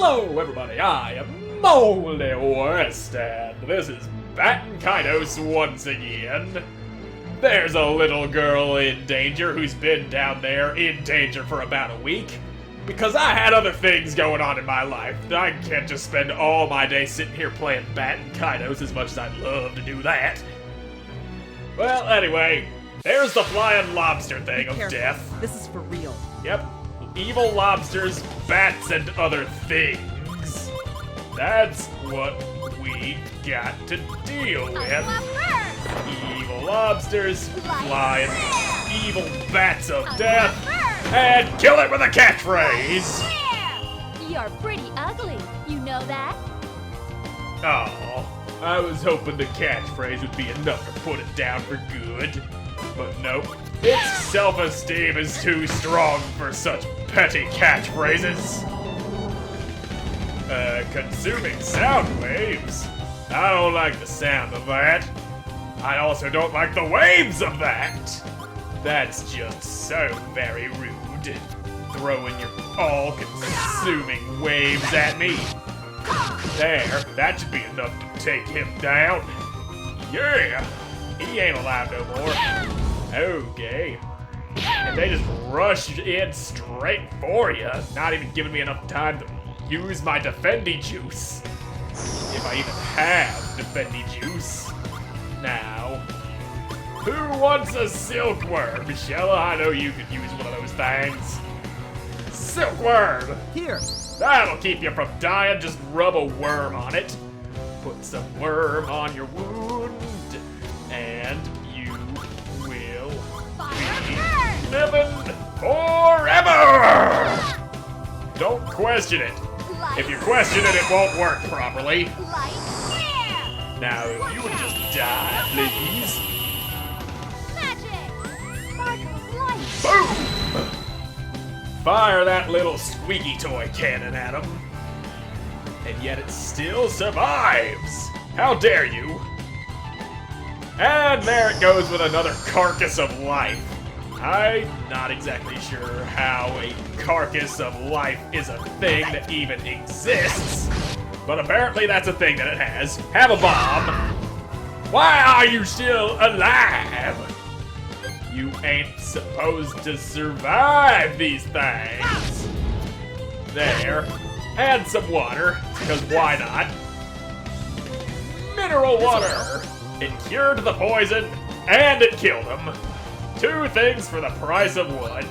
Hello, everybody. I am Moldy West, and this is Baten Kaitos once again. There's a little girl in danger who's been down there in danger for about a week. Because I had other things going on in my life. I can't just spend all my day sitting here playing Baten Kaitos as much as I'd love to do that. Well, anyway, there's the flying lobster thing of death. This is for real. Yep. Evil lobsters, bats, and other things. That's what we got to deal with. Evil lobsters, flying evil bats of death, and kill it with a catchphrase! You're pretty ugly, you know that? Oh, I was hoping the catchphrase would be enough to put it down for good. But nope, its self-esteem is too strong for such petty catchphrases. Consuming sound waves? I don't like the sound of that. I also don't like the waves of that. That's just so very rude. Throwing your all-consuming waves at me. There, that should be enough to take him down. Yeah, he ain't alive no more. Okay. And they just rush in straight for you, not even giving me enough time to use my defendy juice. If I even have defendy juice. Now, who wants a silkworm? Michelle, I know you could use one of those things. Silkworm! Here. That'll keep you from dying. Just rub a worm on it. Put some worm on your wound, and you will be living forever! Don't question it. If you question it, it won't work properly. Now, if you would just die, please. Boom! Fire that little squeaky toy cannon at him. And yet it still survives! How dare you! And there it goes with another carcass of life. I'm not exactly sure how a carcass of life is a thing that even exists, but apparently that's a thing that it has. Have a bomb. Why are you still alive? You ain't supposed to survive these things. There. And some water, because why not? Mineral water. It cured the poison, and it killed him. Two things for the price of one.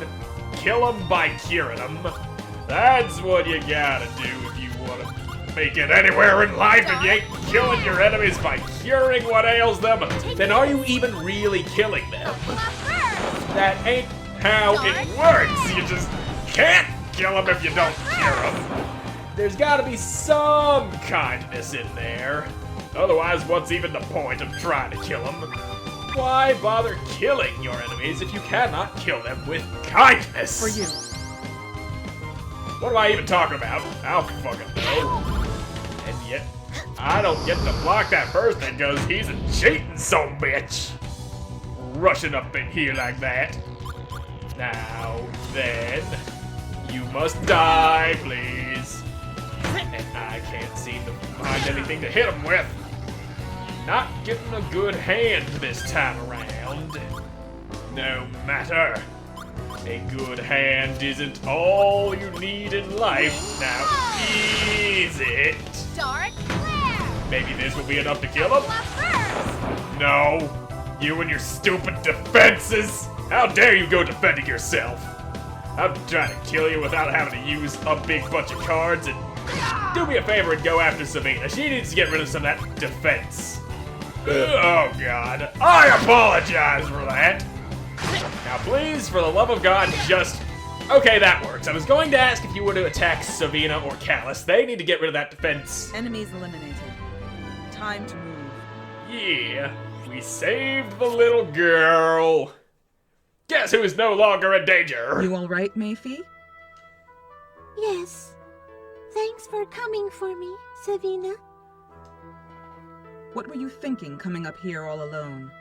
Kill them by curing them. That's what you gotta do if you want to make it anywhere in life. If you ain't killing your enemies by curing what ails them, then are you even really killing them? That ain't how it works. You just can't kill them if you don't cure them. There's gotta be some kindness in there. Otherwise, what's even the point of trying to kill them? Why bother killing your enemies if you cannot kill them with kindness? For you. What am I even talking about? I don't fucking know. And yet, I don't get to block that first thing because he's a cheating son-bitch. Rushing up in here like that. Now, then, you must die, please. And I can't seem to find anything to hit him with. Not getting a good hand this time around. No matter. A good hand isn't all you need in life. Now, is it? Dark flare. Maybe this will be enough to kill him? No. You and your stupid defenses. How dare you go defending yourself? I'm trying to kill you without having to use a big bunch of cards, and do me a favor and go after Savina. She needs to get rid of some of that defense. Oh, God. I apologize for that. Now, please, for the love of God, just... Okay, that works. I was going to ask if you were to attack Savina or Callus. They need to get rid of that defense. Enemies eliminated. Time to move. Yeah, we saved the little girl. Guess who is no longer in danger? You all right, Mayfie? Yes. Thanks for coming for me, Savina. What were you thinking coming up here all alone?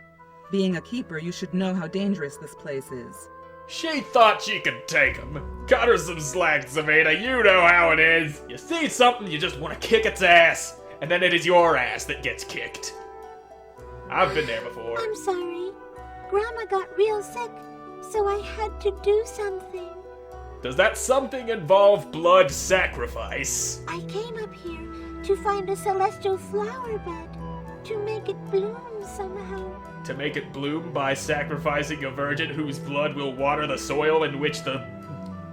Being a keeper, you should know how dangerous this place is. She thought she could take him. Cut her some slack, Savannah. You know how it is. You see something, you just want to kick its ass, and then it is your ass that gets kicked. I've been there before. I'm sorry. Grandma got real sick, so I had to do something. Does that something involve blood sacrifice? I came up here to find a celestial flower bed, to make it bloom somehow. To make it bloom by sacrificing a virgin whose blood will water the soil in which the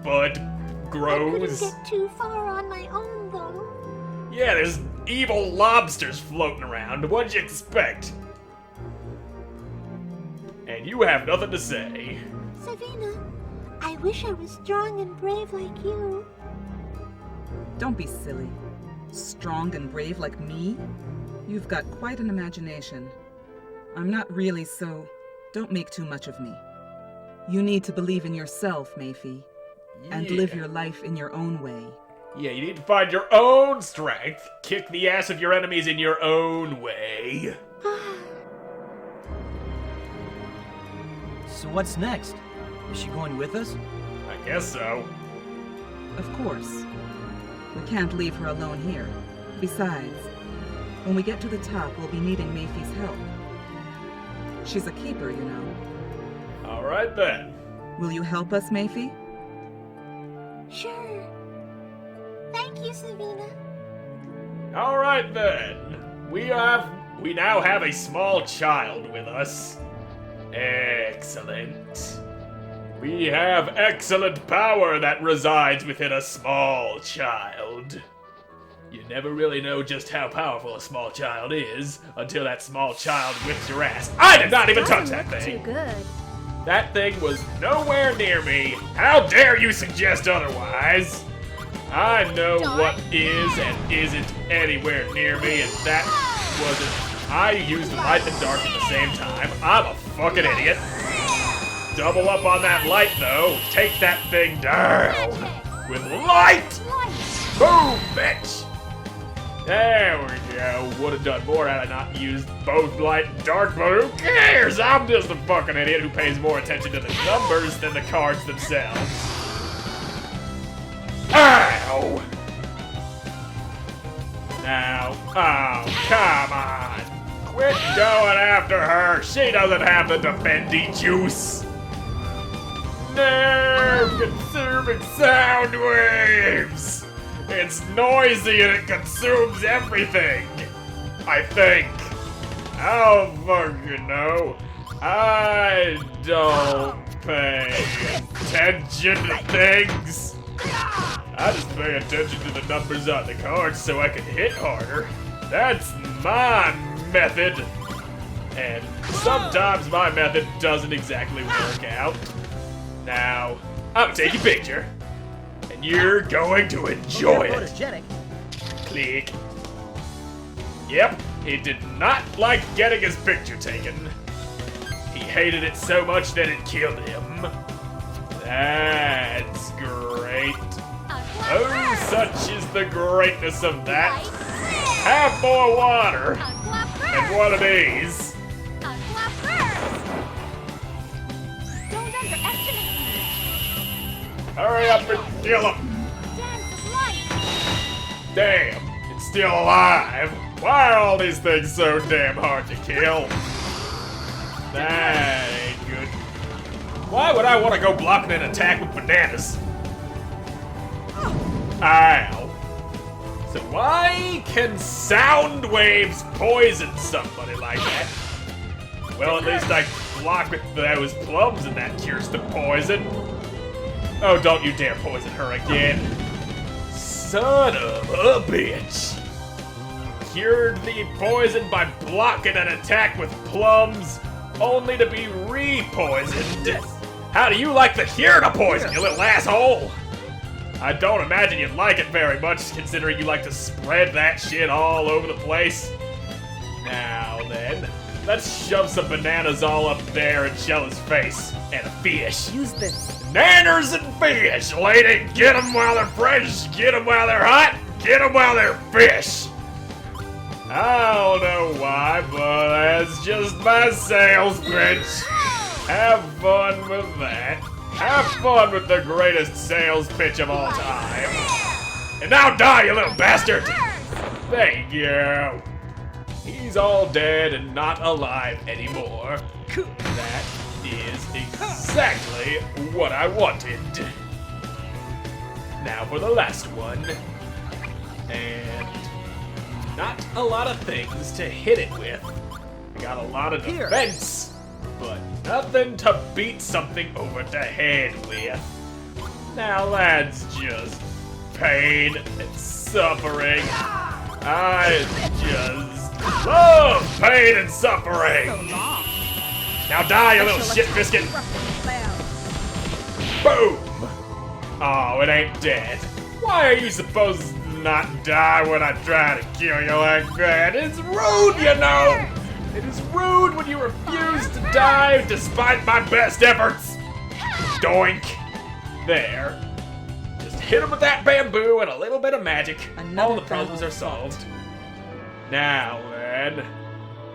bud I grows? couldn't get too far on my own, though. Yeah, there's evil lobsters floating around. What'd you expect? And you have nothing to say. Savina, I wish I was strong and brave like you. Don't be silly. Strong and brave like me? You've got quite an imagination. I'm not really, so don't make too much of me. You need to believe in yourself, Mayfie, and live your life in your own way. Yeah, you need to find your own strength, kick the ass of your enemies in your own way. So what's next? Is she going with us? I guess so. Of course. We can't leave her alone here. Besides, when we get to the top, we'll be needing Mayfie's help. She's a keeper, you know. Alright then. Will you help us, Mayfie? Sure. Thank you, Savina. Alright then. We now have a small child with us. Excellent. We have excellent power that resides within a small child. You never really know just how powerful a small child is until that small child whips your ass. I did not even touch that Doesn't look thing. Too good. That thing was nowhere near me. How dare you suggest otherwise? I know what is and isn't anywhere near me, and that wasn't. I used light and dark at the same time. I'm a fucking idiot. Double up on that light, though. Take that thing down. With light! Boom, bitch! There we go. Would have done more had I not used both light and dark, but who cares? I'm just a fucking idiot who pays more attention to the numbers than the cards themselves. Ow! Now, oh, come on. Quit going after her. She doesn't have the defendy juice. Nerve-consuming sound waves. It's noisy and it consumes everything. I think. I don't fucking know. I don't pay attention to things. I just pay attention to the numbers on the cards so I can hit harder. That's my method. And sometimes my method doesn't exactly work out. Now, I'm gonna take a picture. And you're going to enjoy it. Photogenic. Click. Yep, he did not like getting his picture taken. He hated it so much that it killed him. That's great. Oh, such is the greatness of that. Have more water. And one of these. Don't underestimate me. Hurry up and kill him. Dance of light. Damn, it's still alive. Why are all these things so damn hard to kill? That ain't good. Why would I want to go blocking an attack with bananas? Ow. So why can sound waves poison somebody like that? Well, at least I block with those plums and that cures the poison. Oh, don't you dare poison her again. Son of a bitch. Cured the poison by blocking an attack with plums, only to be re-poisoned. How do you like the cure to poison, you little asshole? I don't imagine you'd like it very much, considering you like to spread that shit all over the place. Now then, let's shove some bananas all up there and shell his face. And a fish. Use this. Nanners and fish, lady! Get them while they're fresh, get them while they're hot, get them while they're fish! I don't know why, but that's just my sales pitch. Have fun with that. Have fun with the greatest sales pitch of all time. And now die, you little bastard! Thank you. He's all dead and not alive anymore. That is exactly what I wanted. Now for the last one. And not a lot of things to hit it with. Got a lot of defense, but nothing to beat something over the head with. Now that's just pain and suffering. I just love pain and suffering. Now die, you little shit biscuit. Boom. Oh, it ain't dead. Why are you supposed to not die when I try to kill you like that? It's rude, you know. It is rude when you refuse to die despite my best efforts. Doink. There. Just hit him with that bamboo and a little bit of magic. All the problems are solved. Now then,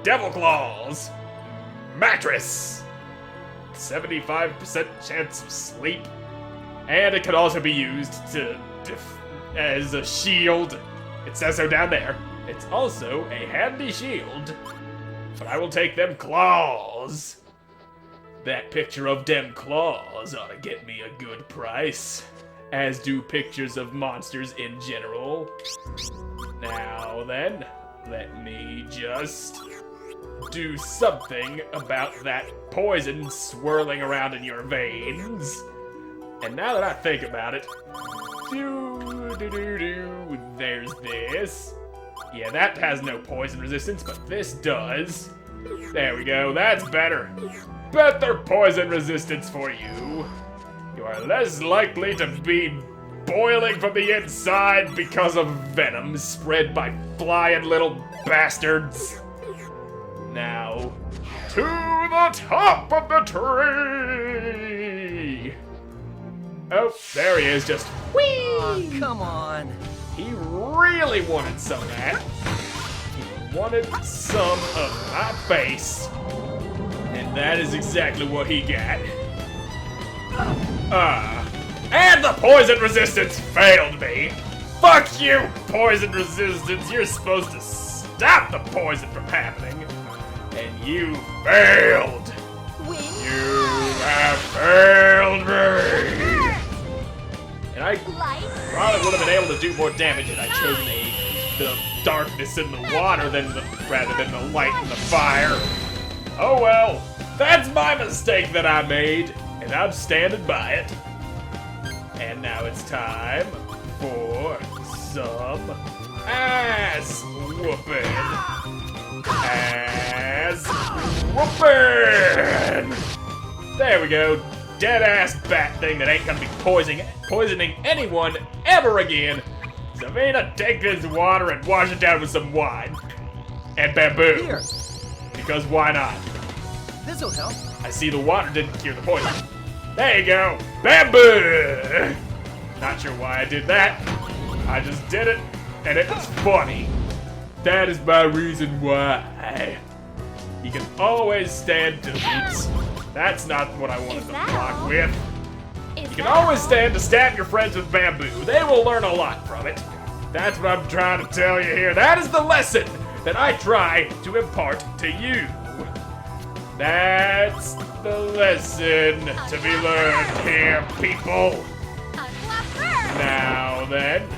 Devil Claws. Mattress. 75% chance of sleep. And it could also be used as a shield. It says so down there. It's also a handy shield. But I will take them claws. That picture of them claws ought to get me a good price. As do pictures of monsters in general. Now then, let me just do something about that poison swirling around in your veins. And now that I think about it, there's this. Yeah, that has no poison resistance, but this does. There we go, that's better. Better poison resistance for you. You are less likely to be boiling from the inside because of venom spread by flying little bastards. Now, to the top of the tree! Oh, there he is, just whee! Oh, come on. He really wanted some of that. He wanted some of my face. And that is exactly what he got. And the poison resistance failed me. Fuck you, poison resistance. You're supposed to stop the poison from happening. And you failed. You have failed me. And I probably would have been able to do more damage had I chosen the darkness in the water rather than the light in the fire. Oh well, that's my mistake that I made, and I'm standing by it. And now it's time for some ass whooping. Ass whooping! There we go. Dead ass bat thing that ain't gonna be poisoning anyone ever again. Savannah, take this water and wash it down with some wine. And bamboo. Here. Because why not? This'll help. I see the water didn't cure the poison. There you go. Bamboo! Not sure why I did that. I just did it, and it was funny. That is my reason why. You can always stand defeats. That's not what I wanted to block with. You can always stand to stab your friends with bamboo. They will learn a lot from it. That's what I'm trying to tell you here. That is the lesson that I try to impart to you. That's the lesson to be learned here, people. Now then,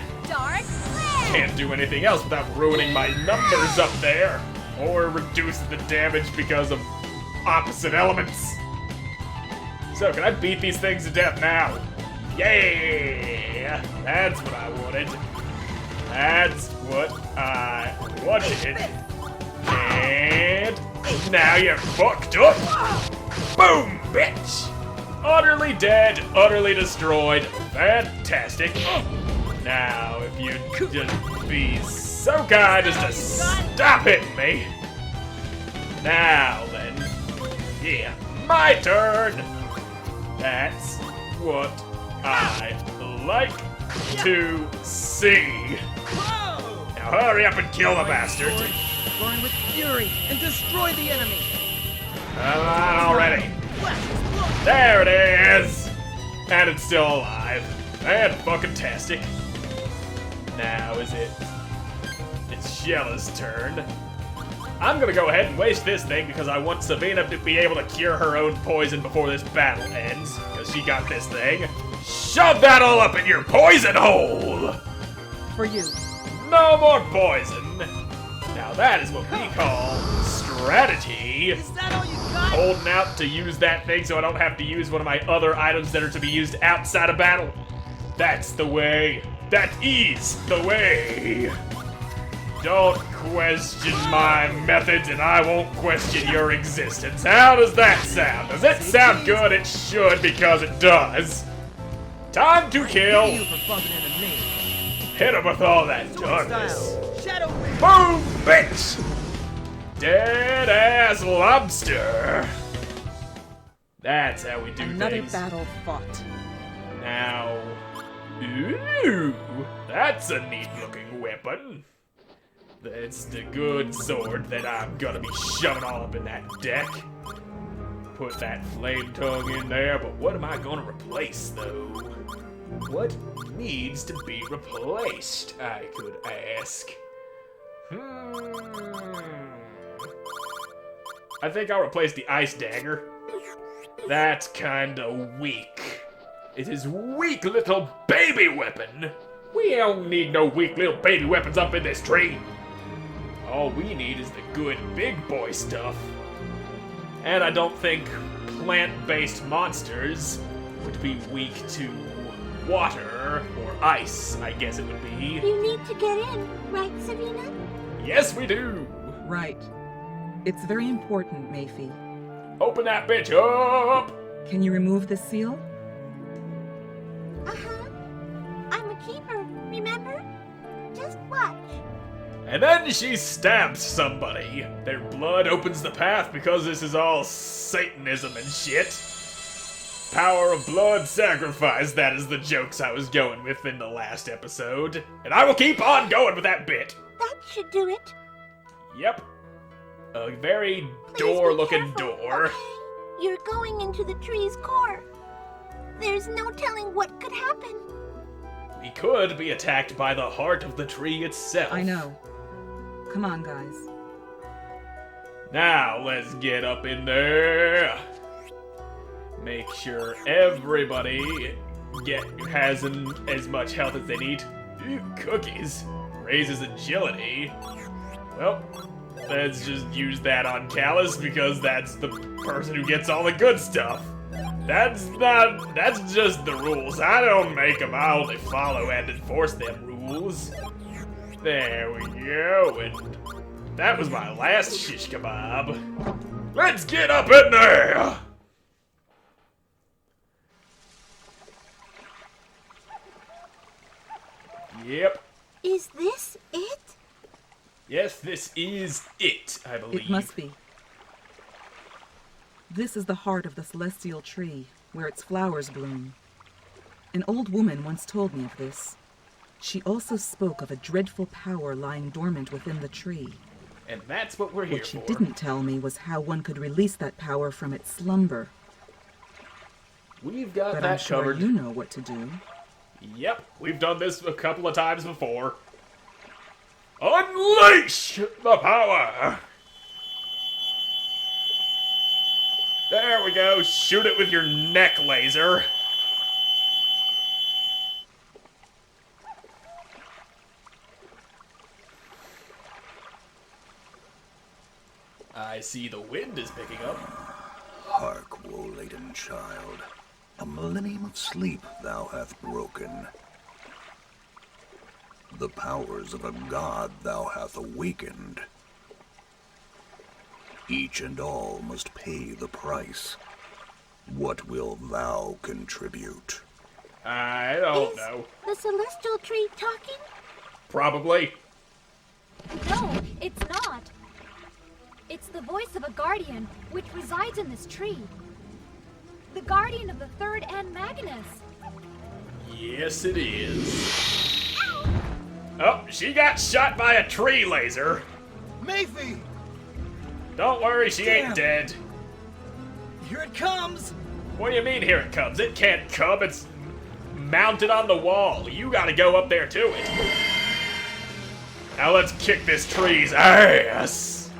can't do anything else without ruining my numbers up there or reducing the damage because of opposite elements. So, can I beat these things to death now? Yeah! That's what I wanted. That's what I wanted. And now you're fucked up. Boom, bitch! Utterly dead, utterly destroyed. Fantastic. Now, if you'd just be so kind as to stop hitting me. Now then. Yeah, my turn. That's what I like to see. Now hurry up and kill the bastard. Burn with fury and destroy the enemy. Come on already. There it is. And it's still alive. Man, fucking-tastic. Now is it? It's Shella's turn. I'm gonna go ahead and waste this thing because I want Savina to be able to cure her own poison before this battle ends. Because she got this thing. Shove that all up in your poison hole! For you. No more poison. Now that is what we call strategy. Is that all you got? Holding out to use that thing so I don't have to use one of my other items that are to be used outside of battle. That's the way. That is the way. Don't question my methods and I won't question your existence. How does that sound? Does it sound good? It should because it does. Time to kill. You for bumping into me. Hit him with all that Sword darkness. style. Shadow Wing. Boom, bitch! Dead-ass lobster. That's how we do Another things. battle fought. Now, ooh, that's a neat-looking weapon. That's the good sword that I'm gonna be shoving all up in that deck. Put that flame tongue in there, but what am I gonna replace, though? What needs to be replaced, I could ask. I think I'll replace the ice dagger. That's kinda weak. It is weak little baby weapon. We don't need no weak little baby weapons up in this tree. All we need is the good big boy stuff. And I don't think plant-based monsters would be weak to water or ice, I guess it would be. You need to get in, right, Savina? Yes, we do. Right. It's very important, Mayfie. Open that bitch up. Can you remove the seal? Uh-huh. I'm a keeper, remember? Just watch. And then she stabs somebody. Their blood opens the path because this is all Satanism and shit. Power of blood sacrifice, that is the jokes I was going with in the last episode. And I will keep on going with that bit. That should do it. Yep. A very Please door-looking be careful, door. okay? You're going into the tree's core. There's no telling what could happen. We could be attacked by the heart of the tree itself. I know. Come on, guys. Now, let's get up in there. Make sure everybody has as much health as they need. Ooh, cookies. Raises agility. Well, let's just use that on Callus because that's the person who gets all the good stuff. That's just the rules. I don't make them, I only follow and enforce them rules. There we go, and that was my last shish kebab. Let's get up in there! Yep. Is this it? Yes, this is it, I believe. It must be. This is the heart of the celestial tree, where its flowers bloom. An old woman once told me of this. She also spoke of a dreadful power lying dormant within the tree. And that's what we're here What she for. didn't tell me was how one could release that power from its slumber. We've got But that I'm sure covered. you know what to do. Yep, we've done this a couple of times before. Unleash the power! There we go, shoot it with your neck laser. I see the wind is picking up. Hark, woe-laden child. A millennium of sleep thou hath broken. The powers of a god thou hath awakened. Each and all must pay the price. What will thou contribute? I don't Is know. the celestial tree talking? Probably. No, it's not. It's the voice of a guardian, which resides in this tree. The guardian of the third and Magnus. Yes, it is. Oh, she got shot by a tree laser. Mayfie! Don't worry, she ain't Damn. dead. Here it comes! What do you mean, here it comes? It can't come, it's mounted on the wall. You gotta go up there to it. Now let's kick this tree's ass.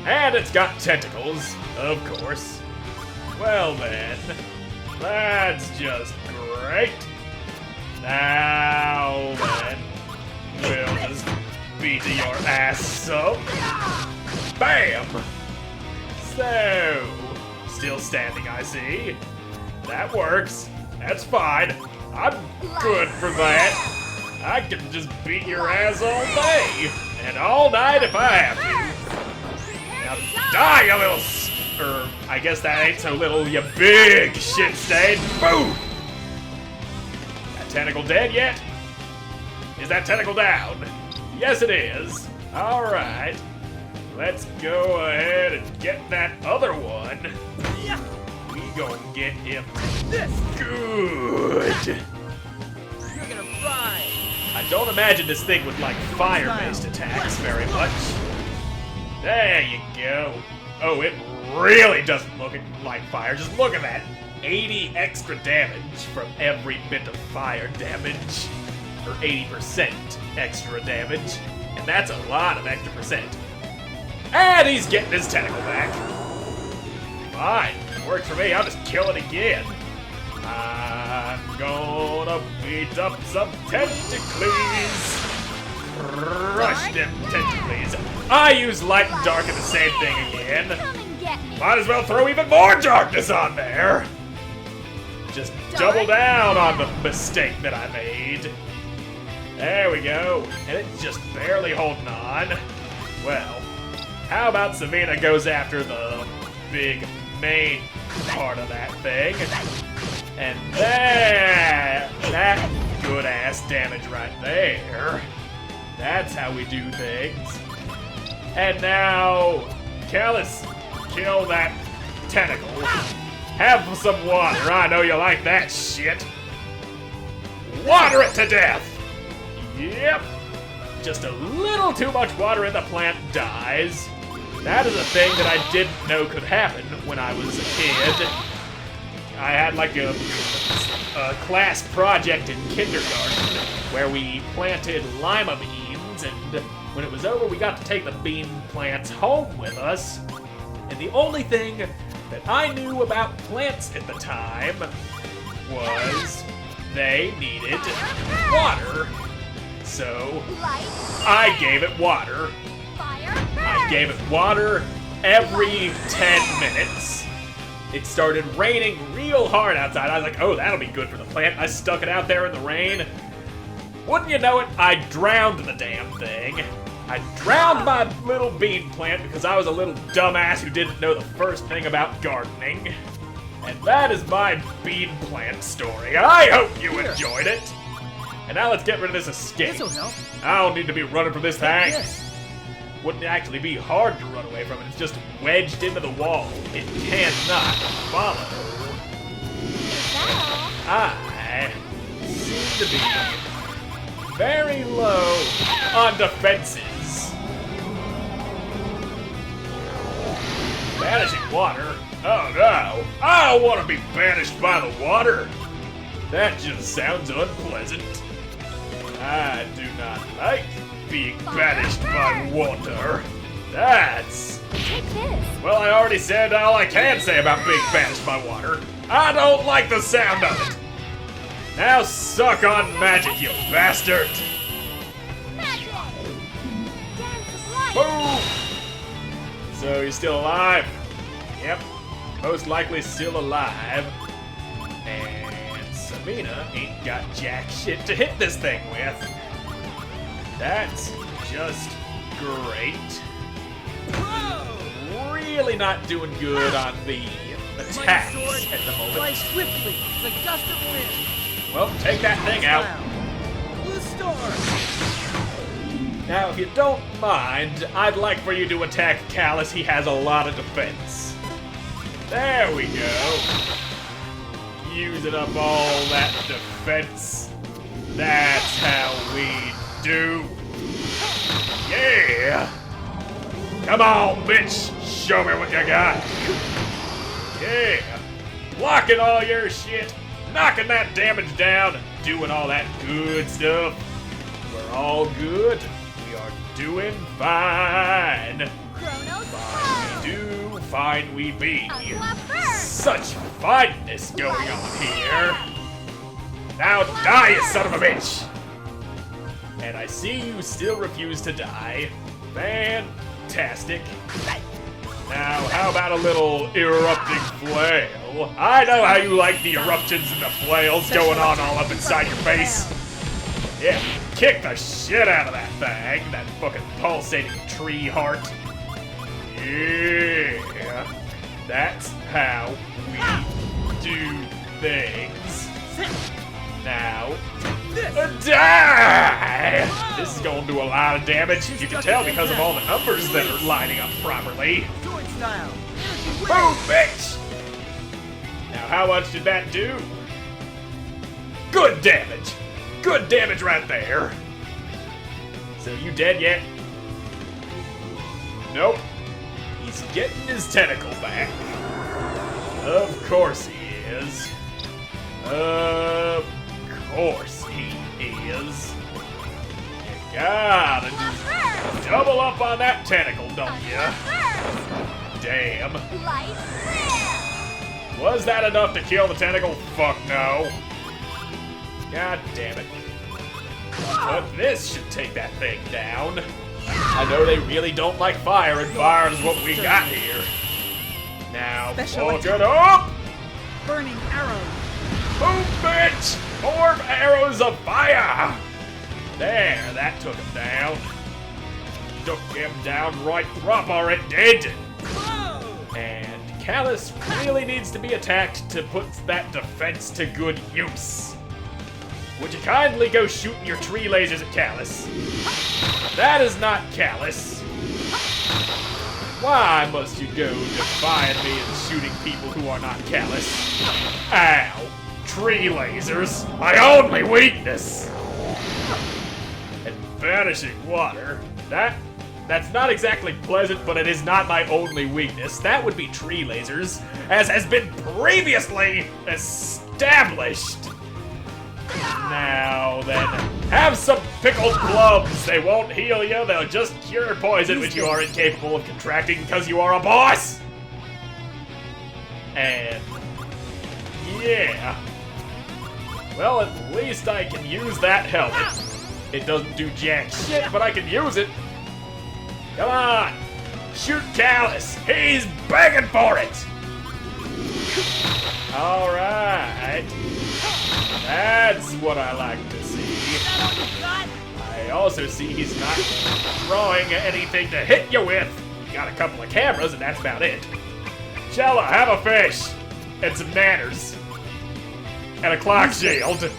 And it's got tentacles, of course. Well then, that's just great. Now then, we'll just beat your ass up. Bam! So, still standing, I see. That works. That's fine. I'm good for that. I can just beat your ass all day and all night if I have to. Now die, you little I guess that ain't so little, you big shit stain. Boom! That tentacle dead yet? Is that tentacle down? Yes, it is. Alright. Let's go ahead and get that other one. We gonna get him good. You're gonna fry. I don't imagine this thing would like fire-based attacks very much. There you go. Oh, it really doesn't look like fire. Just look at that. 80 extra damage from every bit of fire damage. Or 80% extra damage. And that's a lot of extra percent. And he's getting his tentacle back. Fine. Works for me. I'll just kill it again. I'm gonna beat up some tentacles. Crush them tentacles. I use light and dark in the same thing again. Come and get me. Might as well throw even more darkness on there. Just double down on the mistake that I made. There we go. And it's just barely holding on. Well, how about Savina goes after the big main part of that thing? And that good ass damage right there. That's how we do things. And now, Callus, kill that tentacle. Have some water. I know you like that shit. Water it to death. Yep. Just a little too much water and the plant dies. That is a thing that I didn't know could happen when I was a kid. I had like a class project in kindergarten where we planted lima beans, and when it was over, we got to take the bean plants home with us. And the only thing that I knew about plants at the time was they needed water. So I gave it water. I gave it water every 10 minutes. It started raining real hard outside. I was like, oh, that'll be good for the plant. I stuck it out there in the rain. Wouldn't you know it, I drowned the damn thing. I drowned my little bean plant because I was a little dumbass who didn't know the first thing about gardening. And that is my bean plant story. I hope you enjoyed it. And now let's get rid of this escape. This'll help. I don't need to be running from this thing. Yes. Wouldn't actually be hard to run away from it. It's just wedged into the wall. It cannot follow. I seem to be very low on defenses. Banishing water? Oh no, I don't want to be banished by the water. That just sounds unpleasant. I do not like being banished by water. That's... Take this. Well, I already said all I can say about being banished by water. I don't like the sound of it. Now suck on magic, you bastard. Magic. Dance of light. Boom! So you're still alive? Yep, most likely still alive. And Sabina ain't got jack shit to hit this thing with. That's just great. Whoa! Really not doing good on the attacks My sword at the flies moment. swiftly. It's a gust of wind. Well, take that thing out. Blue storm. Now, if you don't mind, I'd like for you to attack Callus. He has a lot of defense. There we go. Using up all that defense. That's how we do. Yeah! Come on, bitch! Show me what you got! Yeah! blocking all your shit, knocking that damage down, doing all that good stuff. We're all good. We are doing fine. Chronos Fine we do, fine we be. Aqua first. Such fineness going on here. Now die, you son of a bitch! And I see you still refuse to die. Fantastic. Now, how about a little erupting flail? I know how you like the eruptions and the flails going on all up inside your face. Yeah, kick the shit out of that thing, that fucking pulsating tree heart. Yeah, that's how we do things. Now, die! This is gonna do a lot of damage. You can tell because of all the numbers that are lining up properly. Sword style. Boom, bitch! Now, how much did that do? Good damage! Good damage right there. So, you dead yet? Nope. He's getting his tentacle back. Of course he is. Of course he is. You gotta just double up on that tentacle, don't ya? Damn. Light flare. Was that enough to kill the tentacle? Fuck no. God damn it. But this should take that thing down. I know they really don't like fire, and fire is what we got here. Now, Special fuck it up! Burning arrow. Boom, bitch! More arrows of fire! There, that took him down. Took him down right proper, it did! And Callus really needs to be attacked to put that defense to good use. Would you kindly go shooting your tree lasers at Callus? That is not Callus. Why must you go defying me and shooting people who are not Callus? Ow. Tree lasers, my only weakness! And vanishing water, that's not exactly pleasant, but it is not my only weakness. That would be tree lasers, as has been previously established. Now then, have some pickled gloves. They won't heal you, they'll just cure poison, which you are incapable of contracting because you are a boss! And yeah. Well, at least I can use that helmet. It doesn't do jack shit, but I can use it. Come on! Shoot Callus! He's begging for it! Alright. That's what I like to see. I also see he's not throwing anything to hit you with. He's got a couple of cameras, and that's about it. Chella, have a fish! And some manners. And a clock shield.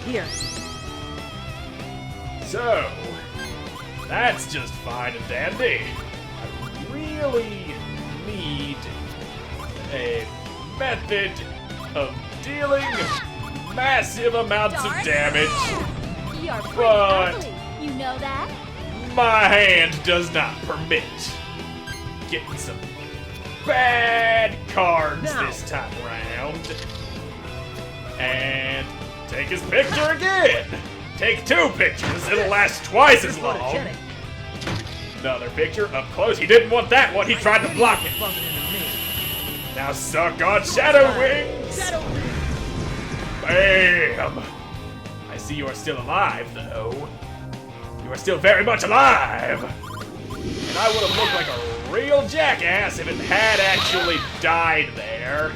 Here. So, that's just fine and dandy. I really need a method of dealing massive amounts of damage. You're pretty But- ugly. You know that? My hand does not permit getting some bad cards Now. this time around. And take his picture again. Take 2 pictures, it'll last twice as long. Photogenic. Another picture up close. He didn't want that one. He tried to block it. Bumping into me. Now suck on Shadow Wings. Shadow Bam. I see you are still alive, though. You are still very much alive. And I would have looked like a real jackass if it had actually died there.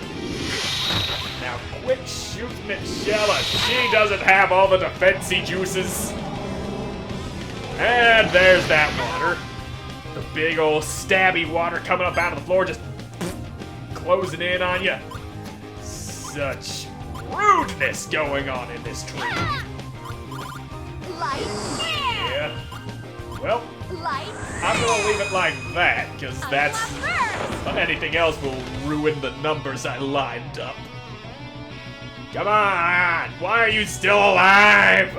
Now quit shooting at Shella. She doesn't have all the defensey juices. And there's that water. The big old stabby water coming up out of the floor, just closing in on you. Such rudeness going on in this tree. Light flare. Yeah. Well, Light I'm gonna leave it like that, because that's first. anything else will ruin the numbers I lined up. Come on! Why are you still alive?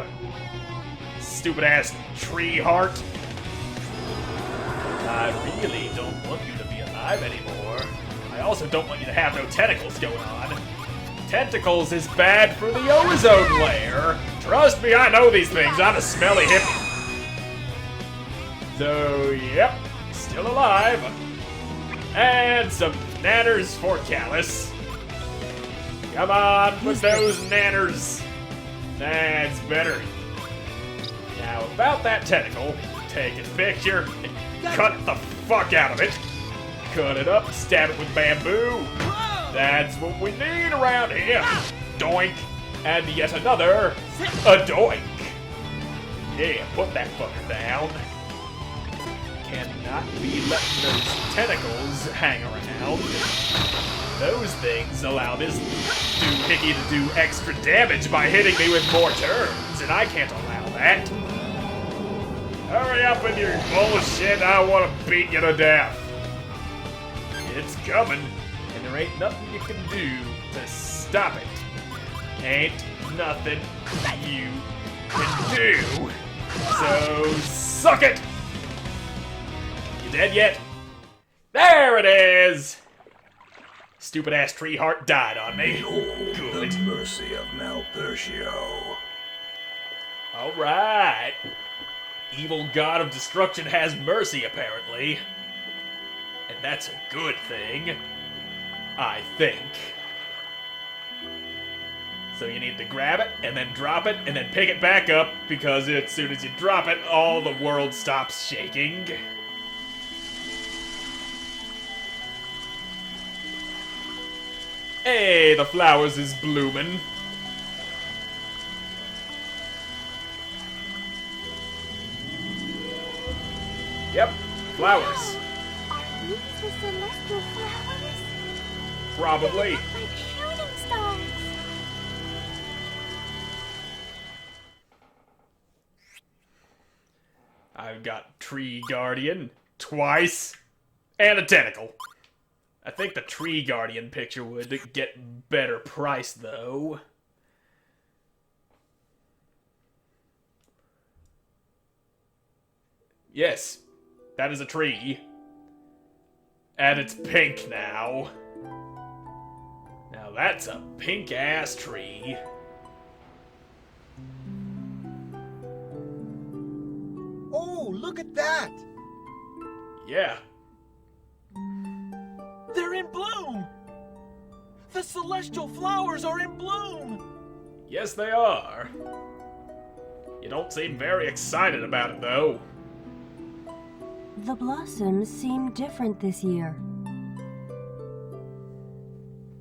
Stupid ass tree heart. I really don't want you to be alive anymore. I also don't want you to have no tentacles going on. Tentacles is bad for the ozone layer. Trust me, I know these things. I'm a smelly hippie. So, yep, still alive. And some nanners for Callus. Come on with those nanners. That's better. Now, about that tentacle, take its picture and cut the fuck out of it. Cut it up, stab it with bamboo. That's what we need around here. Doink. And yet another. A doink. Yeah, put that fucker down. Cannot be letting those tentacles hang around. Those things allow this doohickey to do extra damage by hitting me with more turns, and I can't allow that. Hurry up with your bullshit, I want to beat you to death. It's coming, and there ain't nothing you can do to stop it. Ain't nothing you can do. So suck it! You dead yet? There it is! Stupid ass tree heart died on me. Behold Good. the mercy of Malpertio. Alright. Evil god of destruction has mercy, apparently. And that's a good thing. I think. So you need to grab it, and then drop it, and then pick it back up, because as soon as you drop it, all the world stops shaking. Hey, the flowers is bloomin'. Yep, flowers. Are these the celestial flowers? Probably. They look like shooting stars. I've got Tree Guardian twice and a tentacle. I think the Tree Guardian picture would get better price though. Yes, that is a tree. And it's pink now. Now that's a pink ass tree. Oh, look at that! Yeah. They're in bloom! The celestial flowers are in bloom! Yes, they are. You don't seem very excited about it, though. The blossoms seem different this year.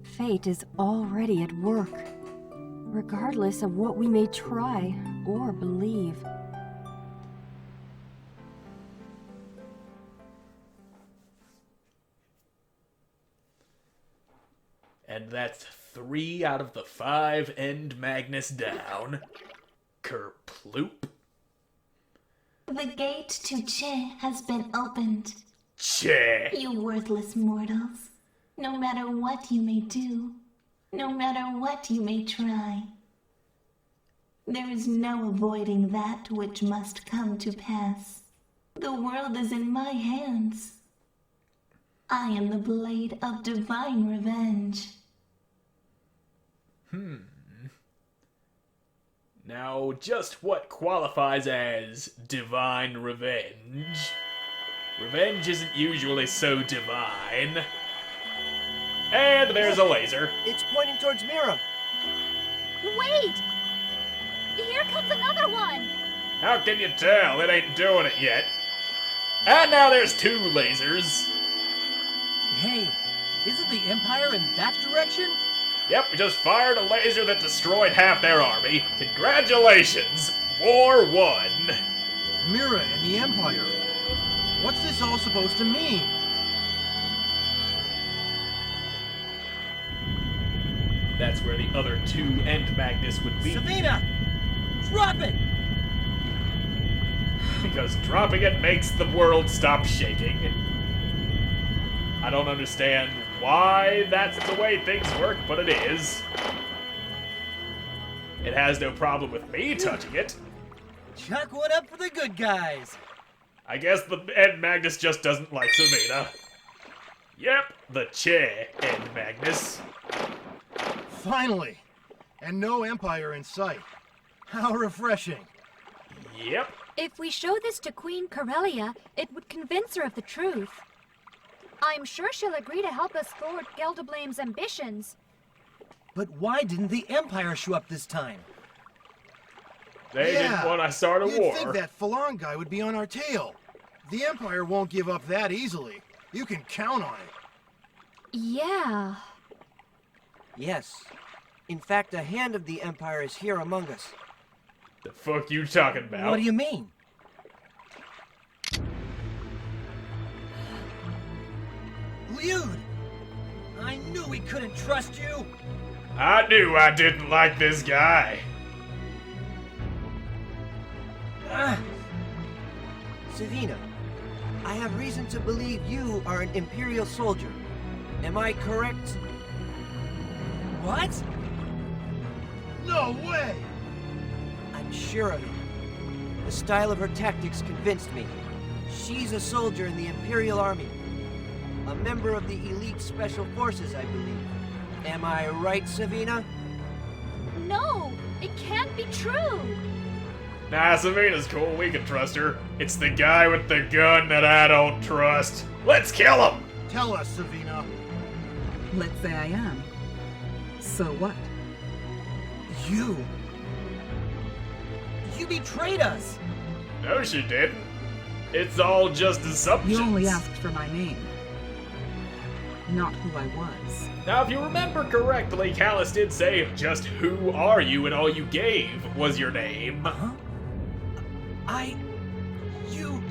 Fate is already at work, regardless of what we may try or believe. And that's 3 out of the 5 End Magnus down. Kerploop. The gate to Che has been opened. Che. You worthless mortals. No matter what you may do, no matter what you may try, there is no avoiding that which must come to pass. The world is in my hands. I am the blade of divine revenge. Now, just what qualifies as divine revenge? Revenge isn't usually so divine. And there's a laser. It's pointing towards Mira. Wait! Here comes another one! How can you tell? It ain't doing it yet. And now there's 2 lasers. Hey, isn't the Empire in that direction? Yep, we just fired a laser that destroyed half their army. Congratulations! War won! Mira and the Empire. What's this all supposed to mean? That's where the other 2 End Magnus would be. Savina! Drop it! Because dropping it makes the world stop shaking. I don't understand why that's the way things work, but it is. It has no problem with me touching it. Chuck one up for the good guys. I guess the End Magnus just doesn't like Savina. Yep, the chair, Ed Magnus. Finally! And no Empire in sight. How refreshing. Yep. If we show this to Queen Corellia, it would convince her of the truth. I'm sure she'll agree to help us thwart Geldoblame's ambitions. But why didn't the Empire show up this time? They didn't want to start a You'd war. think that Falon guy would be on our tail. The Empire won't give up that easily. You can count on it. Yeah. Yes. In fact, a hand of the Empire is here among us. The fuck you talking about? What do you mean? Liud! I knew we couldn't trust you! I knew I didn't like this guy. Savina, I have reason to believe you are an Imperial soldier. Am I correct? What? No way! I'm sure of it. The style of her tactics convinced me. She's a soldier in the Imperial Army. A member of the elite special forces, I believe. Am I right, Savina? No, it can't be true. Nah, Savina's cool. We can trust her. It's the guy with the gun that I don't trust. Let's kill him! Tell us, Savina. Let's say I am. So what? You betrayed us! No, she didn't. It's all just assumptions. You only asked for my name, not who I was. Now, if you remember correctly, Callus did say just who are you, and all you gave was your name. Huh? You...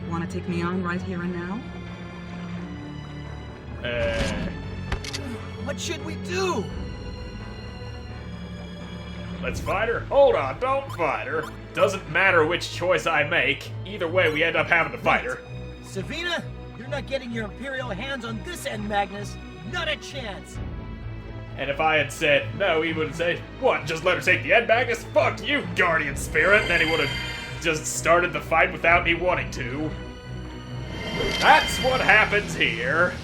Want to take me on right here and now? What should we do? Let's fight her? Hold on, don't fight her. Doesn't matter which choice I make. Either way, we end up having to fight her. Savina, you're not getting your Imperial hands on this end, Magnus. Not a chance. And if I had said no, he would have said, what, just let her take the Ed Magnus? Fuck you, Guardian Spirit! And then he would have just started the fight without me wanting to. That's what happens here.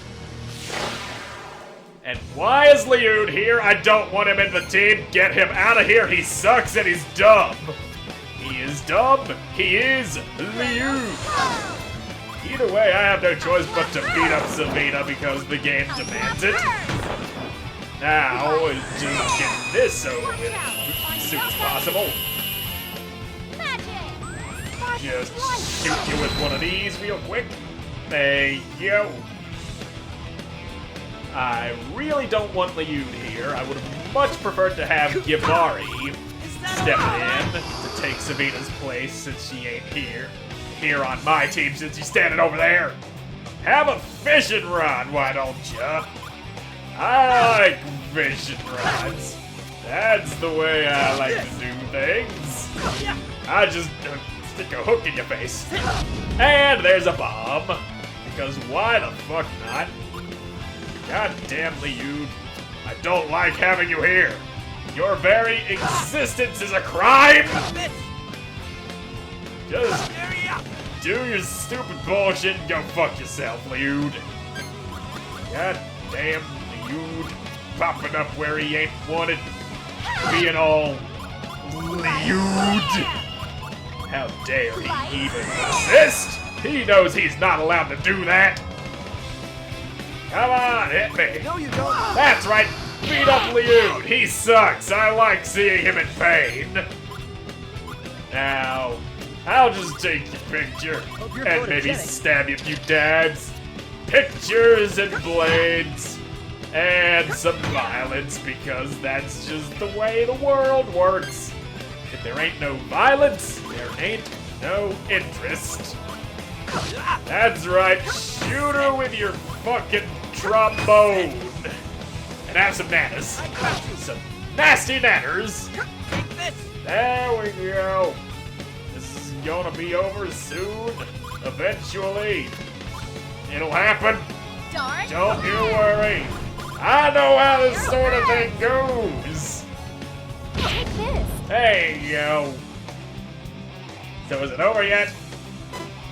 And why is Liud here? I don't want him in the team. Get him out of here. He sucks and he's dumb. He is dumb. He is Liud. Either way, I have no choice but to beat up Savina because the game demands it. Now, just get this over with as soon as possible. Just shoot you with one of these real quick. There you go. I really don't want Liud here. I would have much preferred to have Givari step in to take Savina's place since she ain't here on my team since she's standing over there. Have a fishing rod, why don't ya? I like fishing rods. That's the way I like to do things. I just stick a hook in your face. And there's a bomb. Because why the fuck not? God damn, Liud. I don't like having you here. Your very existence is a crime! Just do your stupid bullshit and go fuck yourself, Liud. God damn, Liud. Popping up where he ain't wanted. Being all Liud. How dare he even exist? He knows he's not allowed to do that. Come on, hit me. No, you don't. That's right. Beat up Liud. He sucks. I like seeing him in pain. Now, I'll just take your picture and maybe stab you a few dabs. Pictures and blades and some violence because that's just the way the world works. If there ain't no violence, there ain't no interest. That's right, shoot her with your fucking trombone. And have some nanners. Some nasty nanners. There we go. This is gonna be over soon. Eventually. It'll happen. Darn. Don't you worry. I know how this sort of thing goes. Take this. There you go. So is it over yet?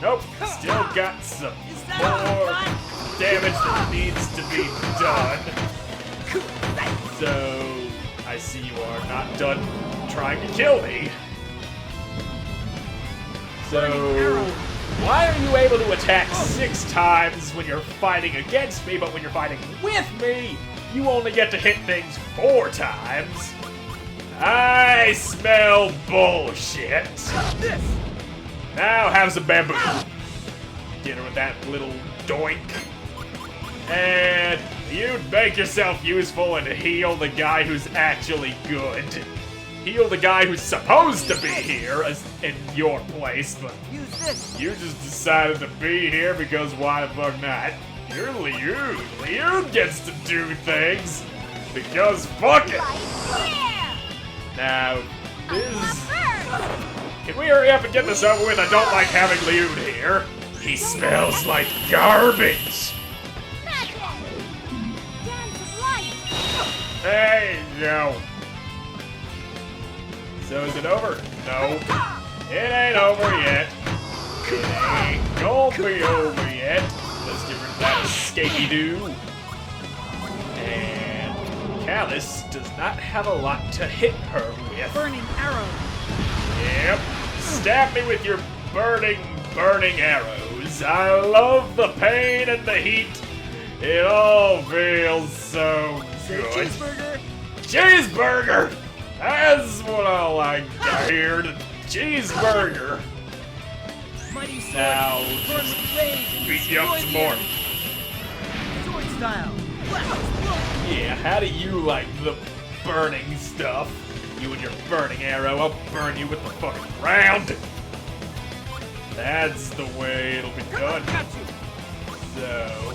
Nope, still got some more damage that needs to be done. So, I see you are not done trying to kill me. So, why are you able to attack 6 times when you're fighting against me, but when you're fighting with me, you only get to hit things 4 times? I smell bullshit. Now have some bamboo. Get her with that little doink. And you'd make yourself useful and heal the guy who's actually good. Heal the guy who's supposed to be here in your place, but you just decided to be here because why the fuck not? You're Liud. Liud gets to do things because fuck it. Now, can we hurry up and get this over with? I don't like having Liud here. He smells like garbage. Hey, no. So is it over? No. It ain't over yet. It ain't gonna be over yet. Let's get rid of that escapey-doo. And Callus does not have a lot to hit her with. Burning arrow. Yep. Stab me with your burning arrows. I love the pain and the heat. It all feels so good. Cheeseburger? Cheeseburger! That's what I like to hear. The cheeseburger. Now, beat you up some more. Sword style. Yeah, how do you like the burning stuff? You and your burning arrow, I'll burn you with the fucking ground. That's the way it'll be done. So,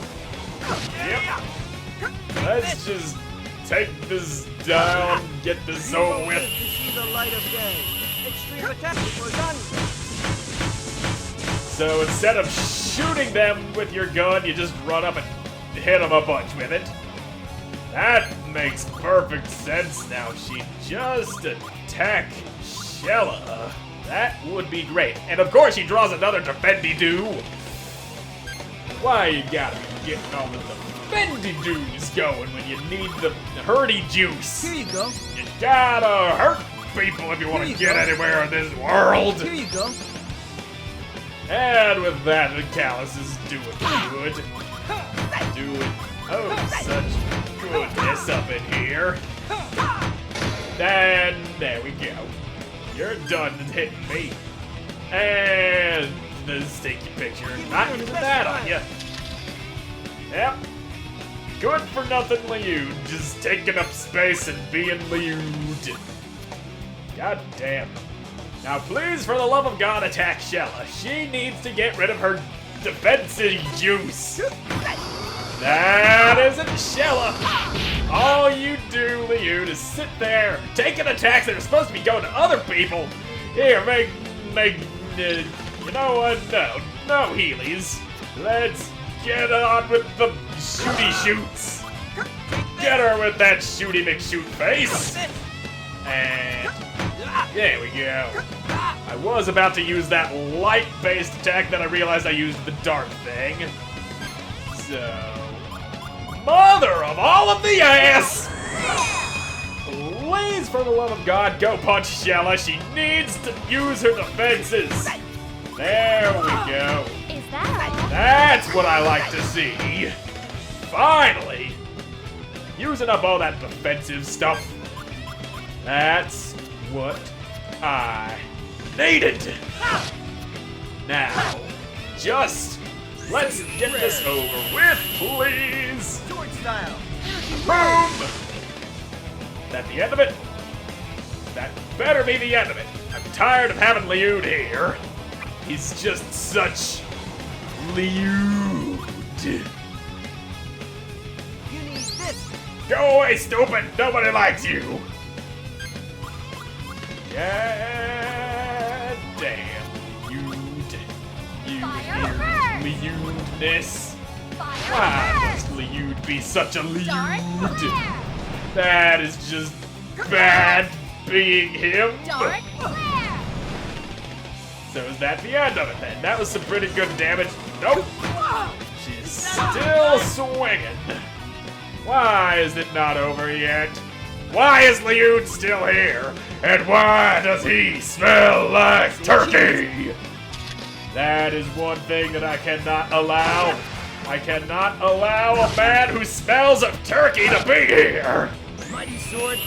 yep. Let's just take this down, get this over with. See the light of day. Extreme attack before done. So instead of shooting them with your gun, you just run up and hit them a bunch with it. That makes perfect sense. Now she just attack Shella. That would be great. And of course he draws another defendy-doo. Why you gotta be getting all the defendy-doos going when you need the hurdy juice? Here you go. You gotta hurt people if you want to get anywhere in this world. Here you go. And with that, the Callus is doing good. Doing such goodness up in here. And there we go. You're done hitting me. And the stinky picture. Not using that on you. Yep. Good for nothing Liud. Just taking up space and being Liud. God damn. Now please, for the love of God, attack Shella. She needs to get rid of her defensive juice. That isn't Shella. All you do, Liud, is sit there taking attacks that are supposed to be going to other people. Here, you know what? No Heelys. Let's get on with the shooty shoots. Get her with that shooty McShoot face. And there we go. I was about to use that light-based attack, then I realized I used the dark thing. So... Mother of all of the ass! Please, for the love of God, go punch Shella. She needs to use her defenses. There we go. Is that all? That's what I like to see. Finally! Using up all that defensive stuff. That's what I needed. Now, just let's get this over with, please. Sword style. Boom! That the end of it? That better be the end of it. I'm tired of having Liud here. He's just such Liud. You need this. Go away, stupid! Nobody likes you! God damn. You Fire hear Liudness? Fire Why first. must Liud be such a Dark Liud? flare. That is just bad being him. Dark flare. So is that the end of it then? That was some pretty good damage. Nope. She's still swinging. Why is it not over yet? Why is Liud still here? And why does he smell like turkey? That is one thing that I cannot allow. I cannot allow a man who smells of turkey to be here. Mighty sword,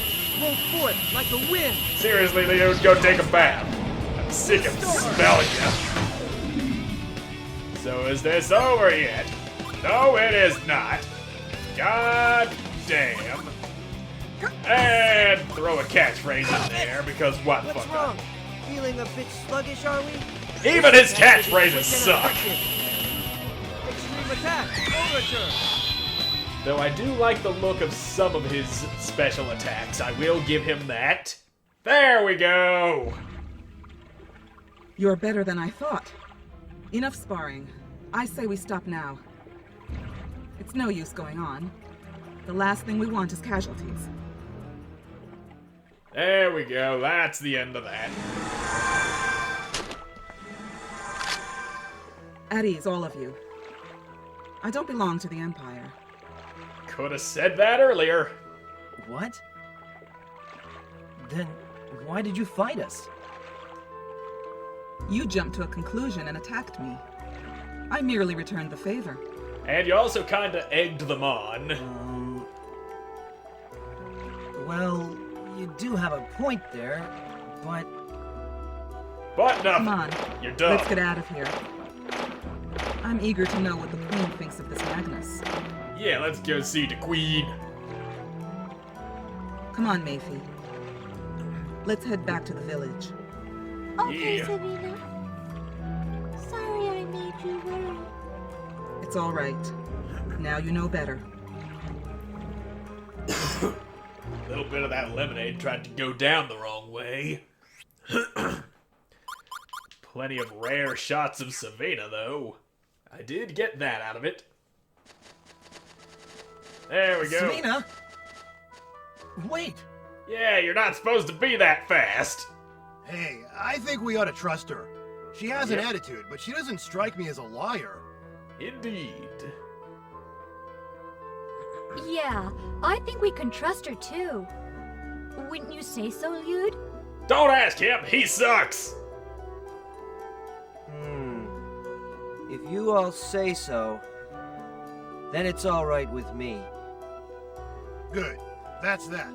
roll forth like the wind. Seriously, Liud, go take a bath. I'm sick of smelling you. So is this over yet? No, it is not. God damn. And throw a catchphrase in there because what the What's fuck? wrong? Feeling a bit sluggish, are we? Even his catchphrases suck. Extreme attack, overture. Though I do like the look of some of his special attacks. I will give him that. There we go. You're better than I thought. Enough sparring. I say we stop now. It's no use going on. The last thing we want is casualties. There we go. That's the end of that. At ease, all of you. I don't belong to the Empire. Could have said that earlier. What? Then why did you fight us? You jumped to a conclusion and attacked me. I merely returned the favor. And you also kinda egged them on. Well, you do have a point there, but... But nothing. Come on, You're done. let's get out of here. I'm eager to know what the Queen thinks of this Magnus. Yeah, let's go see the Queen. Come on, Mayfie. Let's head back to the village. Okay, Yeah. Serena. Sorry I made you worry. It's all right. Now you know better. A little bit of that lemonade tried to go down the wrong way. Plenty of rare shots of Savannah, though. I did get that out of it. There we go. Serena? Wait! Yeah, you're not supposed to be that fast. Hey, I think we ought to trust her. She has an Yep. attitude, but she doesn't strike me as a liar. Indeed. Yeah, I think we can trust her too. Wouldn't you say so, Lude? Don't ask him, he sucks. If you all say so, then it's all right with me. Good. That's that.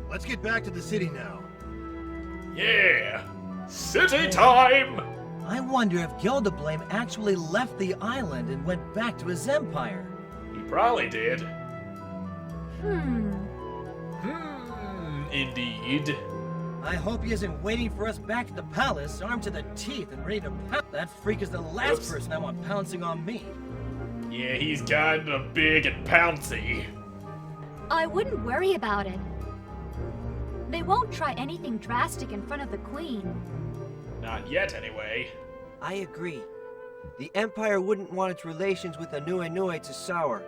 Let's get back to the city now. Yeah. City time! I wonder if Gildeblame actually left the island and went back to his empire. He probably did. Hmm. Indeed. I hope he isn't waiting for us back at the palace, armed to the teeth and ready to pounce. That freak is the last Oops. person I want pouncing on me. Yeah, he's kinda big and pouncy. I wouldn't worry about it. They won't try anything drastic in front of the Queen. Not yet, anyway. I agree. The Empire wouldn't want its relations with Anui to sour.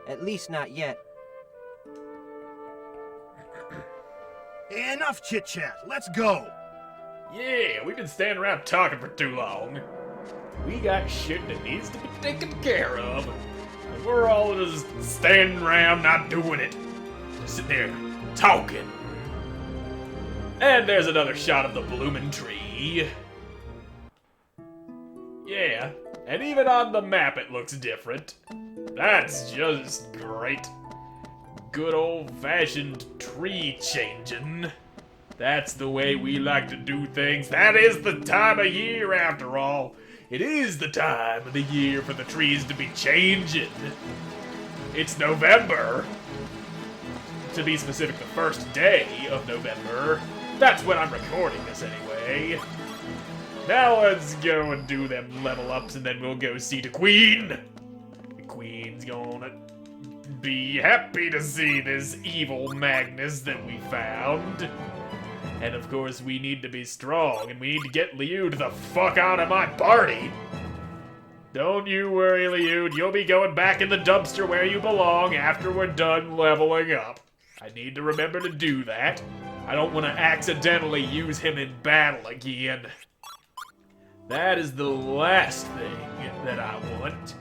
At least not yet. Enough chit-chat. Let's go. Yeah, we've been standing around talking for too long. We got shit that needs to be taken care of. And we're all just standing around not doing it. Just sitting there talking. And there's another shot of the blooming tree. Yeah, and even on the map it looks different. That's just great. Good old-fashioned tree changing. That's the way we like to do things. That is the time of year, after all. It is the time of the year for the trees to be changing. It's November. To be specific, the first day of November. That's when I'm recording this anyway. Now let's go and do them level ups and then we'll go see the Queen. The Queen's gonna be happy to see this evil Magnus that we found. And of course we need to be strong and we need to get Liud the fuck out of my party. Don't you worry, Liud, you'll be going back in the dumpster where you belong after we're done leveling up. I need to remember to do that. I don't want to accidentally use him in battle again. That is the last thing that I want.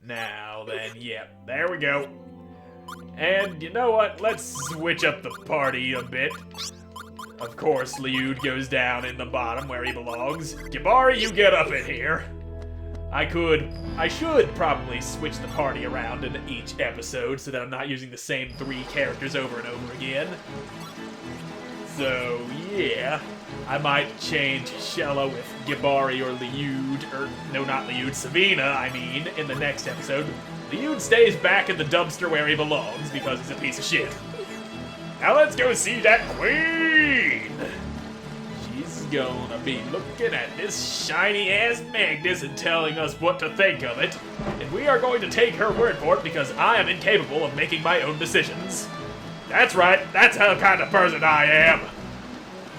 Now then, yep, there we go. And you know what? Let's switch up the party a bit. Of course, Liud goes down in the bottom where he belongs. Gibari, you get up in here. I should probably switch the party around in each episode so that I'm not using the same 3 characters over and over again. So, yeah. I might change Shella with Gibari or Liud, or no, not Liud, Savina, I mean, in the next episode. Liud stays back in the dumpster where he belongs because he's a piece of shit. Now let's go see that queen! She's gonna be looking at this shiny-ass Magnus and telling us what to think of it, and we are going to take her word for it because I am incapable of making my own decisions. That's right, that's the kind of person I am.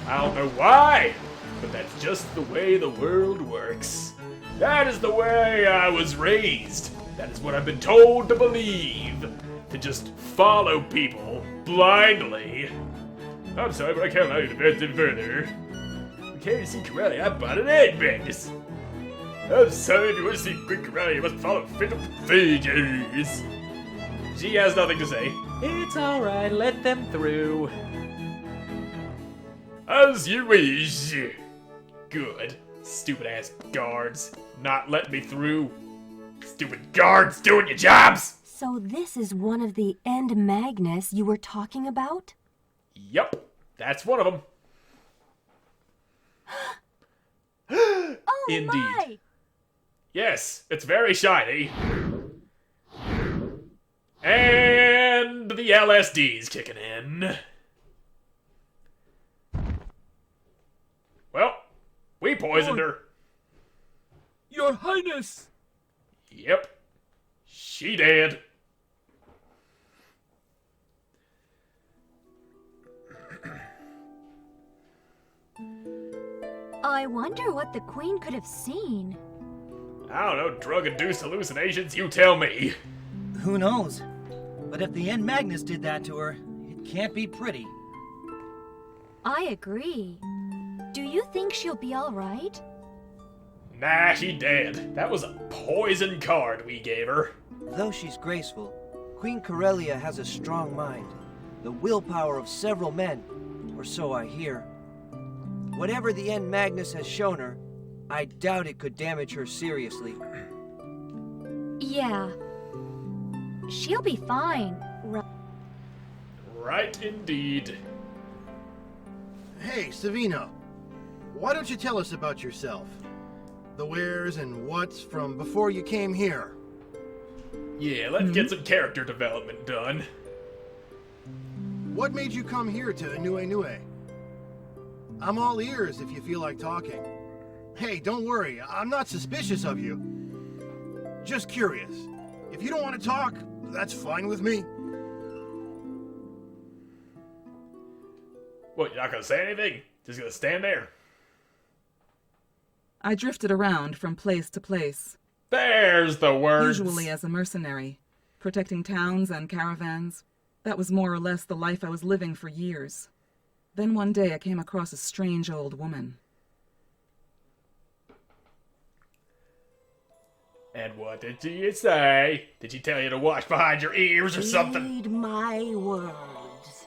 I don't know why, but that's just the way the world works. That is the way I was raised. That is what I've been told to believe. To just follow people blindly. I'm sorry, but I can't allow you to advance any further. We came to see Corelli. I bought an egg, Magnus. I'm sorry, if you want to see Queen Corelli, you must follow official procedures. She has nothing to say. It's alright, let them through. As you wish. Good. Stupid-ass guards. Not letting me through. Stupid guards doing your jobs! So this is one of the End Magnus you were talking about? Yup. That's one of them. Oh, Indeed. my! Yes, it's very shiny. And the LSD's kicking in. Well, we poisoned her. Your Highness! Yep. She did. I wonder what the Queen could have seen. I don't know, drug-induced hallucinations, you tell me. Who knows? But if the End Magnus did that to her, it can't be pretty. I agree. Do you think she'll be alright? Nah, she dead. That was a poison card we gave her. Though she's graceful, Queen Corellia has a strong mind. The willpower of several men, or so I hear. Whatever the End Magnus has shown her, I doubt it could damage her seriously. Yeah. She'll be fine. Right indeed. Hey, Savina. Why don't you tell us about yourself? The wheres and whats from before you came here. Yeah, let's get some character development done. What made you come here to Inue? I'm all ears if you feel like talking. Hey, don't worry, I'm not suspicious of you. Just curious. If you don't want to talk, that's fine with me. What, you're not gonna say anything? Just gonna stand there? I drifted around from place to place. There's the words. Usually as a mercenary, protecting towns and caravans. That was more or less the life I was living for years. Then one day I came across a strange old woman. And what did she say? Did she tell you to wash behind your ears or something? Heed my words.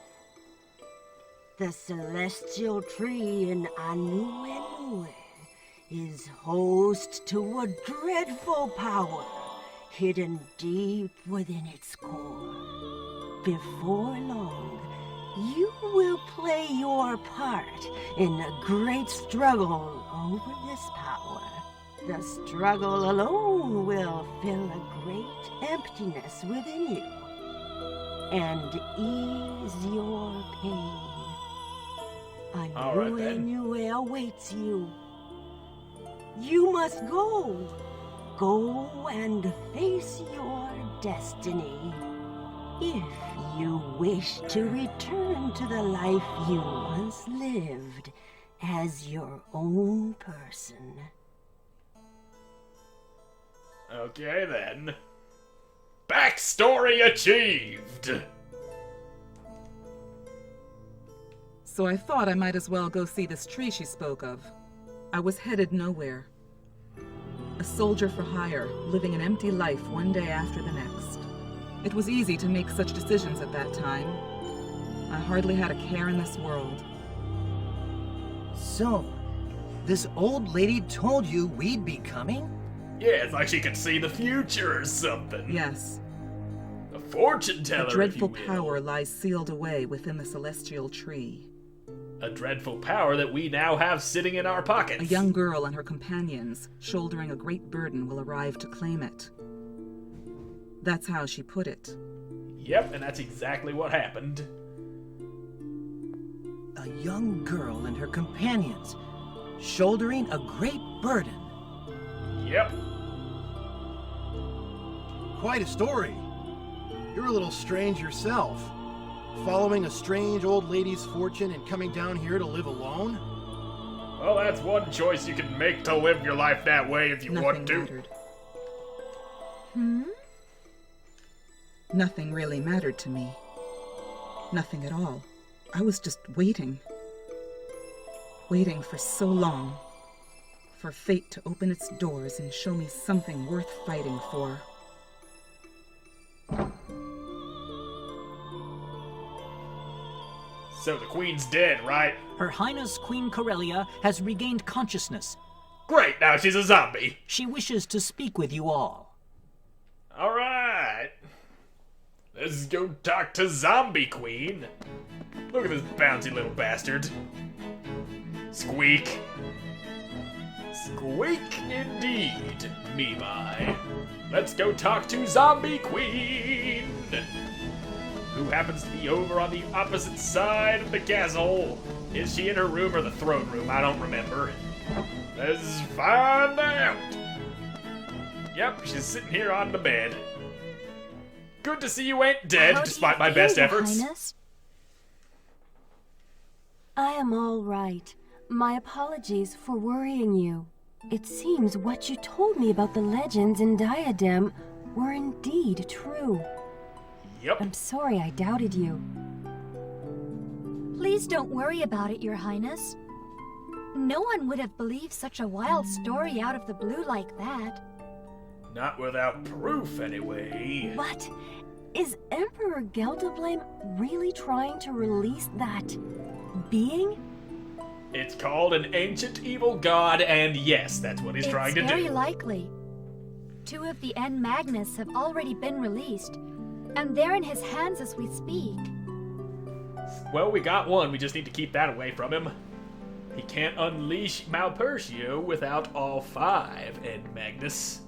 The celestial tree in Anu is host to a dreadful power hidden deep within its core. Before long, you will play your part in a great struggle over this power. The struggle alone will fill a great emptiness within you and ease your pain. A All right, new then. Inue awaits you. You must go. Go and face your destiny. If you wish to return to the life you once lived as your own person. Okay then. Backstory achieved! So I thought I might as well go see this tree she spoke of. I was headed nowhere. A soldier for hire, living an empty life one day after the next. It was easy to make such decisions at that time. I hardly had a care in this world. So, this old lady told you we'd be coming? Yeah, it's like she could see the future or something. Yes. A fortune teller, A dreadful if you will. power lies sealed away within the celestial tree. A dreadful power that we now have sitting in our pockets. A young girl and her companions, shouldering a great burden, will arrive to claim it. That's how she put it. Yep, and that's exactly what happened. A young girl and her companions, shouldering a great burden. Yep. Quite a story. You're a little strange yourself. Following a strange old lady's fortune and coming down here to live alone? Well, that's one choice you can make to live your life that way if you want to. Mattered. Nothing really mattered to me. Nothing at all. I was just waiting. Waiting for so long. For fate to open its doors and show me something worth fighting for. So the queen's dead, right? Her Highness Queen Corellia has regained consciousness. Great, now she's a zombie. She wishes to speak with you all. Alright. Let's go talk to Zombie Queen. Look at this bouncy little bastard. Squeak. Squeak indeed, me my. Let's go talk to Zombie Queen, who happens to be over on the opposite side of the castle. Is she in her room or the throne room? I don't remember. Let's find out. Yep, she's sitting here on the bed. Good to see you ain't dead, How despite do you my best feel, Your efforts. Highness? I am all right. My apologies for worrying you. It seems what you told me about the legends in Diadem were indeed true. Yep. I'm sorry I doubted you. Please don't worry about it, Your Highness. No one would have believed such a wild story out of the blue like that. Not without proof, anyway. But is Emperor Gelderblame really trying to release that being? It's called an ancient evil god, and yes, that's what he's trying to It's very do. likely. 2 of the N Magnus have already been released, and they're in his hands as we speak. Well, we got one, we just need to keep that away from him. He can't unleash Malpertio without all 5, and Magnus.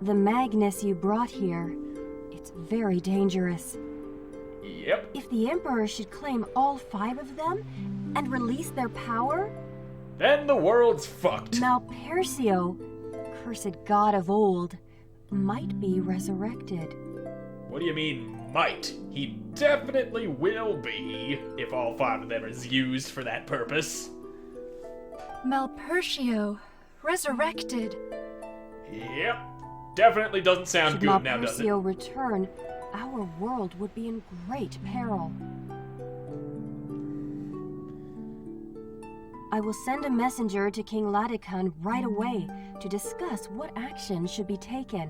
The Magnus you brought here, it's very dangerous. Yep. If the Emperor should claim all 5 of them and release their power, Then the world's fucked. Malpertio, cursed god of old, might be resurrected. What do you mean, might? He definitely will be, if all 5 of them is used for that purpose. Malpertio, resurrected. Yep. Definitely doesn't sound Should good now, does it? Malpertio return, our world would be in great peril. I will send a messenger to King Ladekan right away to discuss what action should be taken.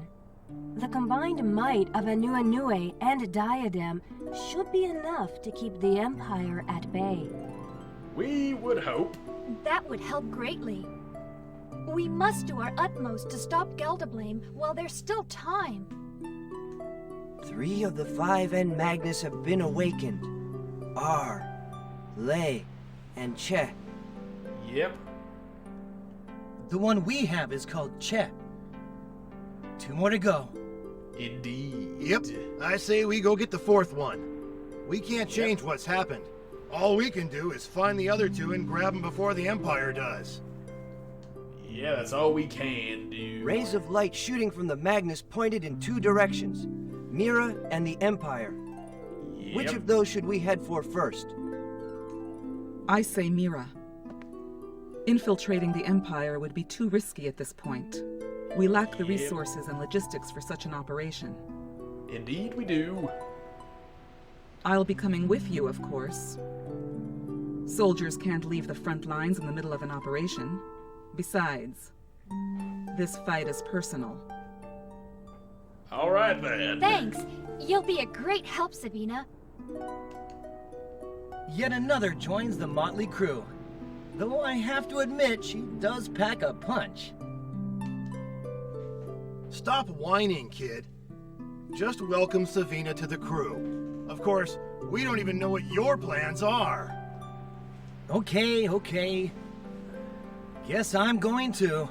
The combined might of Anuenue and Diadem should be enough to keep the Empire at bay. We would hope. That would help greatly. We must do our utmost to stop Gelderblame while there's still time. 3 of the 5 N Magnus have been awakened. R, Lei, and Che. Yep. The one we have is called Che. 2 more to go. Indeed. Yep, I say we go get the 4th one. We can't change what's happened. All we can do is find the other 2 and grab them before the Empire does. Yeah, that's all we can do. Rays of light shooting from the Magnus pointed in 2 directions. Mira and the Empire. Yep. Which of those should we head for first? I say Mira. Infiltrating the Empire would be too risky at this point. We lack the Yep. resources and logistics for such an operation. Indeed we do. I'll be coming with you, of course. Soldiers can't leave the front lines in the middle of an operation. Besides, this fight is personal. All right then. Thanks. You'll be a great help, Sabina. Yet another joins the motley crew. Though I have to admit, she does pack a punch. Stop whining, kid. Just welcome Savina to the crew. Of course, we don't even know what your plans are. Okay. Guess I'm going to.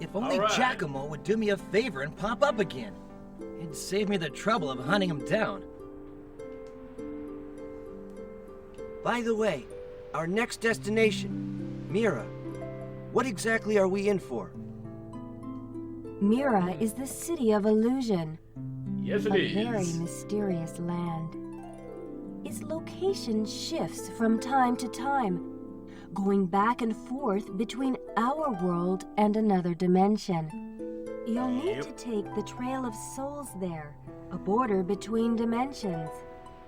If only All right. Giacomo would do me a favor and pop up again. It'd save me the trouble of hunting him down. By the way, our next destination, Mira. What exactly are we in for? Mira is the city of illusion. Yes, it A is. very mysterious land. Its location shifts from time to time, going back and forth between our world and another dimension. You'll need to take the Trail of Souls there, a border between dimensions.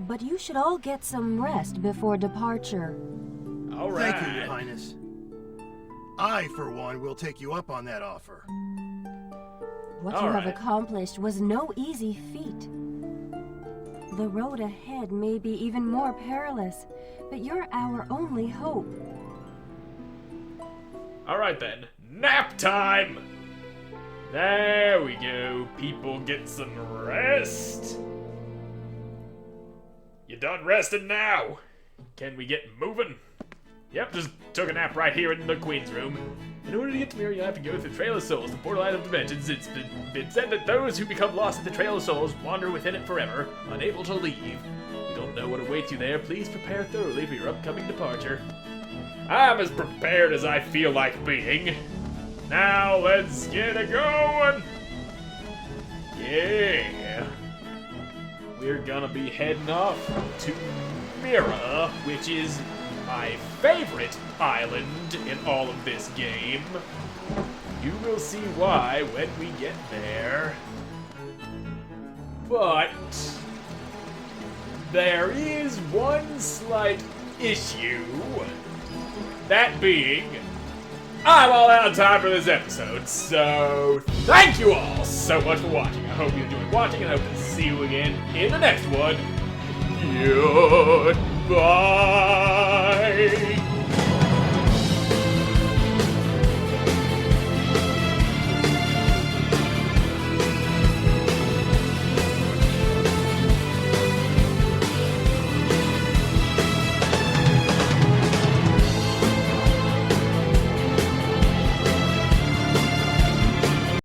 But you should all get some rest before departure. All right. Thank you, Your Highness. I, for one, will take you up on that offer. What All you have right. accomplished was no easy feat. The road ahead may be even more perilous, but you're our only hope. All right then. Nap time. There we go. People get some rest. You done resting now? Can we get moving? Yep, just took a nap right here in the Queen's room. In order to get to Mira, you have to go through the Trail of Souls, the portal out of dimensions. It's been said that those who become lost at the Trail of Souls wander within it forever, unable to leave. We don't know what awaits you there. Please prepare thoroughly for your upcoming departure. I'm as prepared as I feel like being. Now let's get it going. Yeah. We're gonna be heading off to Mira, which is my favorite island in all of this game. You will see why when we get there. But there is one slight issue. That being, I'm all out of time for this episode, so thank you all so much for watching. I hope you enjoyed watching, and I hope to see you again in the next one. Goodbye!